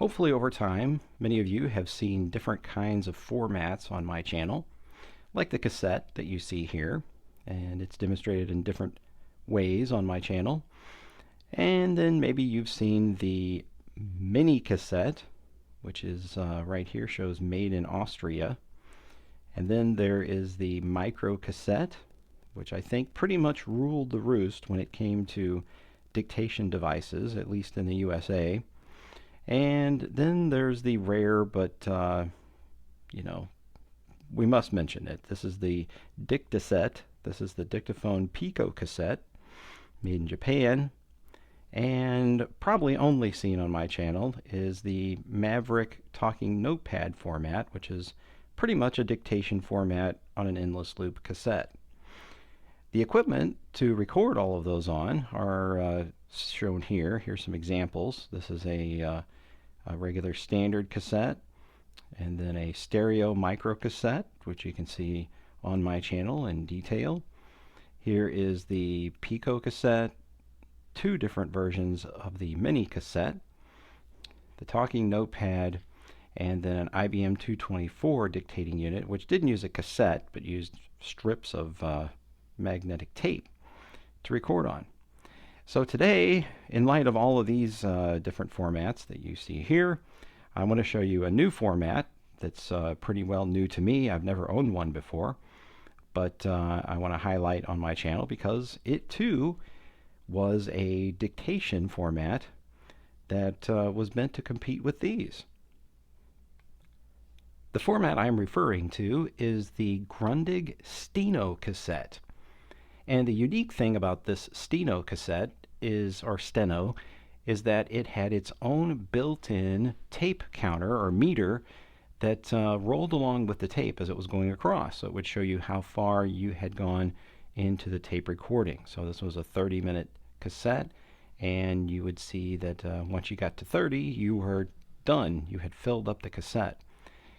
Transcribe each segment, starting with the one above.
Hopefully over time, many of you have seen different kinds of formats on my channel, like the cassette that you see here, and it's demonstrated in different ways on my channel. And then maybe you've seen the mini cassette, which is right here, shows made in Austria. And then there is the micro cassette, which I think pretty much ruled the roost when it came to dictation devices, at least in the USA. And then there's the rare, but we must mention it. This is the Dictaset. This is the Dictaphone Pico cassette, made in Japan. And probably only seen on my channel is the Maverick Talking Notepad format, which is pretty much a dictation format on an endless loop cassette. The equipment to record all of those on are shown here. Here's some examples. This is a regular standard cassette, and then a stereo micro cassette, which you can see on my channel in detail. Here is the Pico cassette, two different versions of the mini cassette, the talking notepad, and then an IBM 224 dictating unit, which didn't use a cassette but used strips of magnetic tape to record on. So today, in light of all of these different formats that you see here, I want to show you a new format that's pretty well new to me. I've never owned one before, but I want to highlight on my channel because it too was a dictation format that was meant to compete with these. The format I'm referring to is the Grundig Steno cassette. And the unique thing about this Steno cassette or Steno, is that it had its own built-in tape counter or meter that rolled along with the tape as it was going across. So it would show you how far you had gone into the tape recording. So this was a 30-minute cassette, and you would see that once you got to 30, you were done. You had filled up the cassette.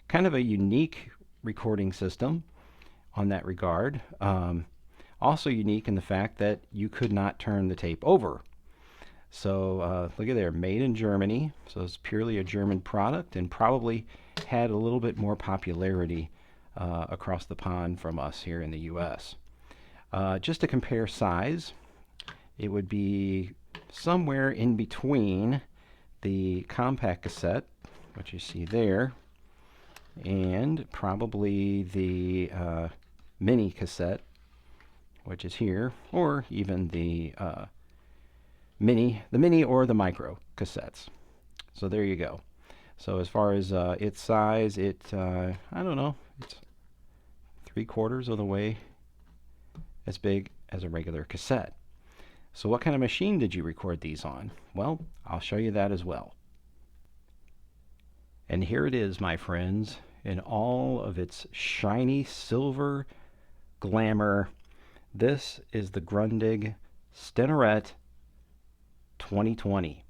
Kind of a unique recording system on that regard. Also unique in the fact that you could not turn the tape over. So look at there, made in Germany. So it's purely a German product and probably had a little bit more popularity across the pond from us here in the US. Just to compare size, it would be somewhere in between the compact cassette, which you see there, and probably the mini cassette, which is here, or even the mini or the micro cassettes. So there you go. So as far as its size, I don't know, it's 3/4 of the way as big as a regular cassette. So what kind of machine did you record these on? Well, I'll show you that as well. And here it is, my friends, in all of its shiny silver glamour. This is the Grundig Stenorette 2020.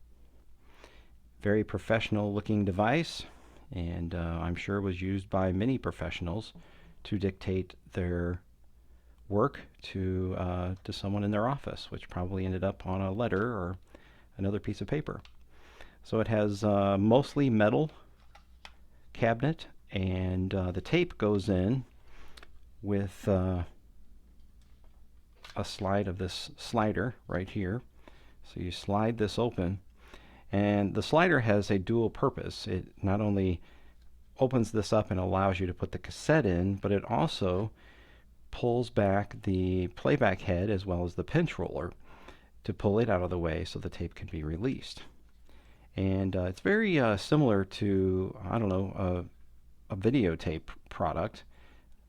Very professional looking device, and I'm sure was used by many professionals to dictate their work to someone in their office, which probably ended up on a letter or another piece of paper. So it has mostly metal cabinet, and the tape goes in with a slide of this slider right here. So you slide this open, and the slider has a dual purpose. It not only opens this up and allows you to put the cassette in, but it also pulls back the playback head as well as the pinch roller to pull it out of the way so the tape can be released. And it's very similar to, I don't know, a videotape product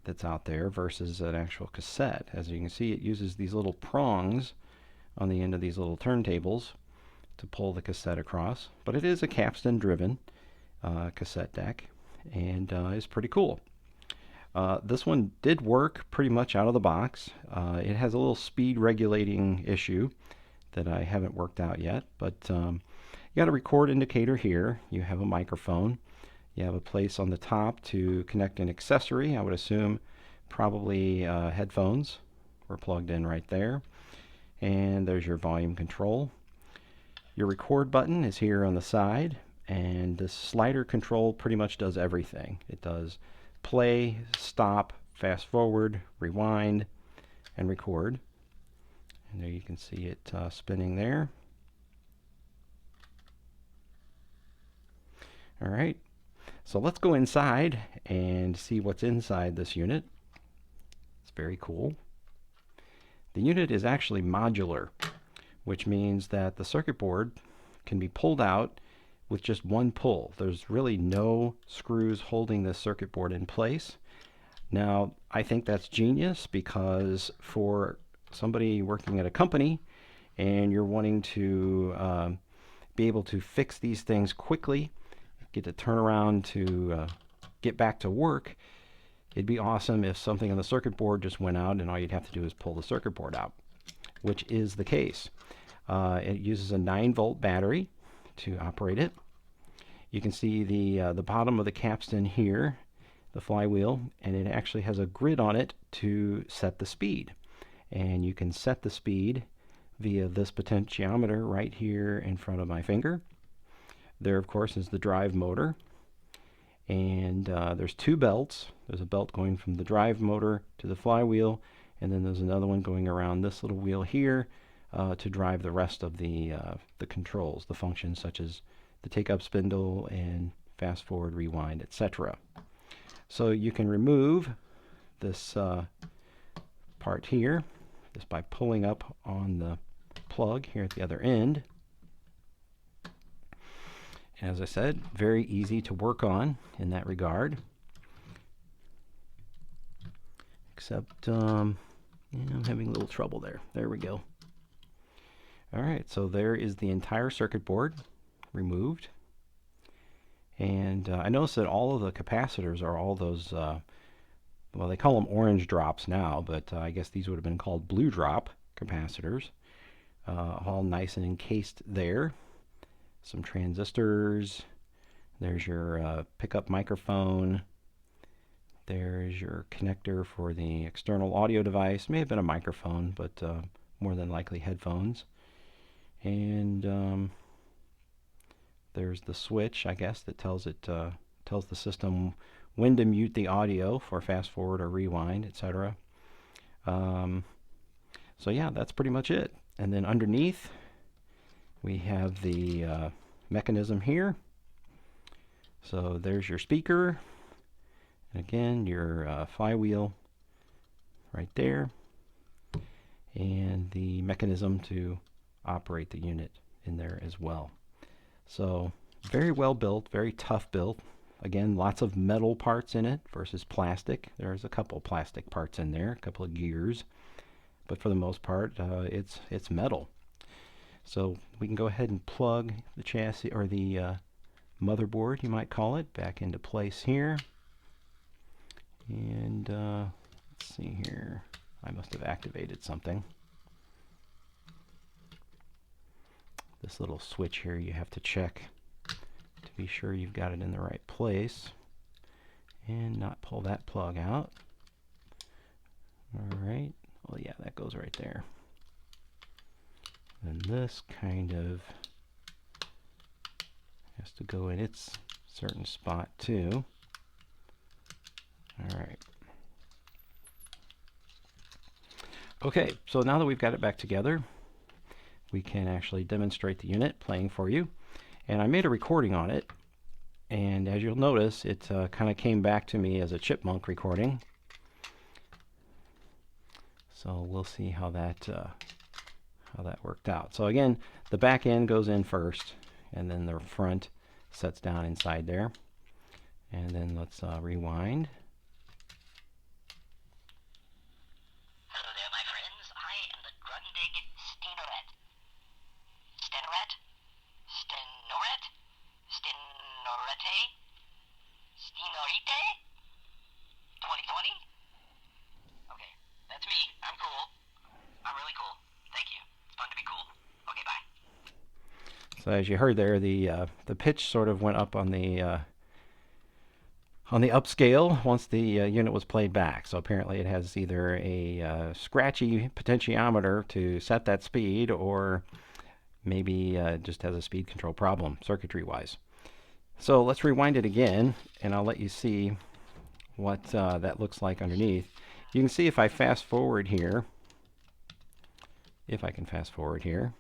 that's out there versus an actual cassette. As you can see, it uses these little prongs on the end of these little turntables to pull the cassette across. But it is a capstan driven cassette deck, and is pretty cool. This one did work pretty much out of the box. It has a little speed regulating issue that I haven't worked out yet, but you got a record indicator here. You have a microphone. You have a place on the top to connect an accessory. I would assume probably headphones were plugged in right there. And there's your volume control. Your record button is here on the side, and the slider control pretty much does everything. It does play, stop, fast forward, rewind, and record. And there you can see it spinning there. All right, so let's go inside and see what's inside this unit. It's very cool. The unit is actually modular, which means that the circuit board can be pulled out with just one pull. There's really no screws holding this circuit board in place. Now, I think that's genius, because for somebody working at a company and you're wanting to be able to fix these things quickly, get the turnaround to get back to work, it'd be awesome if something on the circuit board just went out and all you'd have to do is pull the circuit board out, which is the case. It uses a 9-volt battery to operate it. You can see the bottom of the capstan here, the flywheel, and it actually has a grid on it to set the speed. And you can set the speed via this potentiometer right here in front of my finger. There, of course, is the drive motor. And there's 2 belts. There's a belt going from the drive motor to the flywheel, and then there's another one going around this little wheel here to drive the rest of the controls, the functions such as the take-up spindle and fast forward, rewind, etc. So you can remove this part here just by pulling up on the plug here at the other end. As I said, very easy to work on in that regard. Except, I'm having a little trouble there. There we go. All right, so there is the entire circuit board removed. And I noticed that all of the capacitors are all those, well, they call them orange drops now, but I guess these would have been called blue drop capacitors. All nice and encased there. Some transistors. There's your pickup microphone. There's your connector for the external audio device. May have been a microphone, but more than likely headphones. And there's the switch, I guess, that tells the system when to mute the audio for fast forward or rewind, etc. So yeah, that's pretty much it. And then underneath, we have the mechanism here. So there's your speaker. And again, your flywheel right there. And the mechanism to operate the unit in there as well. So very well built, very tough built. Again, lots of metal parts in it versus plastic. There's a couple plastic parts in there, a couple of gears. But for the most part, it's metal. So we can go ahead and plug the chassis, or the motherboard, you might call it, back into place here. And let's see here. I must have activated something. This little switch here you have to check to be sure you've got it in the right place and not pull that plug out. All right. Well, yeah, that goes right there. And this kind of has to go in its certain spot too. All right. Okay, so now that we've got it back together, we can actually demonstrate the unit playing for you. And I made a recording on it, and as you'll notice, it kind of came back to me as a chipmunk recording. So we'll see how that worked out. So again, the back end goes in first, and then the front sets down inside there. And then let's rewind. Hello there, my friends. I am the Grundig Stenorette. Stenorette? Stenorette? Stenorette? Stenorite? 2020? Okay, that's me. I'm cool. I'm really cool. Thank you. It's fun to be cool. Okay, bye. So as you heard there, the pitch sort of went up on the upscale once the unit was played back. So apparently it has either a scratchy potentiometer to set that speed, or maybe just has a speed control problem circuitry-wise. So let's rewind it again, and I'll let you see what that looks like underneath. You can see if I fast forward here, if I can fast forward here.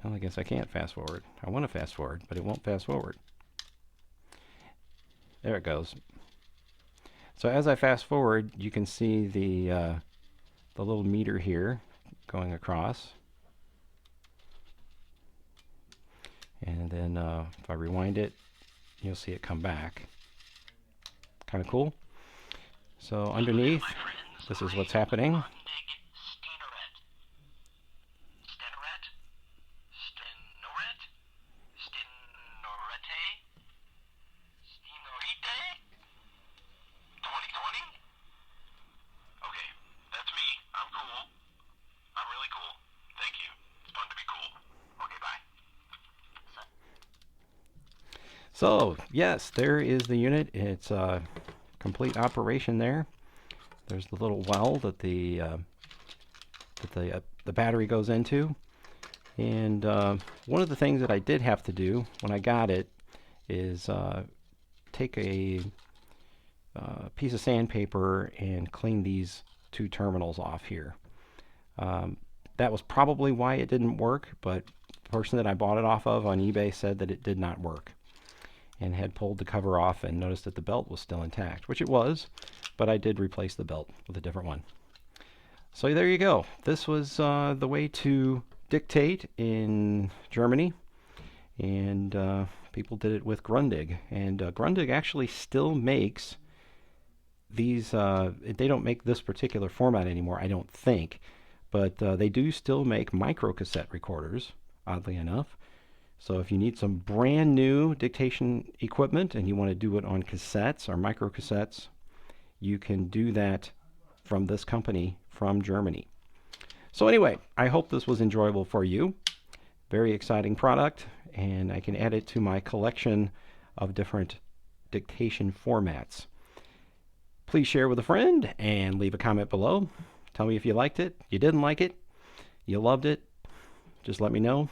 Well, I guess I can't fast forward. I want to fast forward, but it won't fast forward. There it goes. So as I fast forward, you can see the little meter here going across. And then if I rewind it, you'll see it come back. Kind of cool. So underneath, this is what's happening. Grundig Stenorette. Stenorette? Stenorette? Stenorette? Stenorite? 2020? Okay, that's me. I'm cool. I'm really cool. Thank you. It's fun to be cool. Okay, bye. So yes, there is the unit. It's a complete operation there. There's the little well that the battery goes into. And one of the things that I did have to do when I got it is take a piece of sandpaper and clean these two terminals off here. That was probably why it didn't work, but the person that I bought it off of on eBay said that it did not work, and had pulled the cover off and noticed that the belt was still intact, which it was, but I did replace the belt with a different one. So there you go. This was the way to dictate in Germany, and people did it with Grundig. And Grundig actually still makes these. They don't make this particular format anymore, I don't think, but they do still make micro cassette recorders, oddly enough. So if you need some brand new dictation equipment and you want to do it on cassettes or micro cassettes, you can do that from this company from Germany. So anyway, I hope this was enjoyable for you. Very exciting product, and I can add it to my collection of different dictation formats. Please share with a friend and leave a comment below. Tell me if you liked it, you didn't like it, you loved it. Just let me know.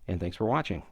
And thanks for watching.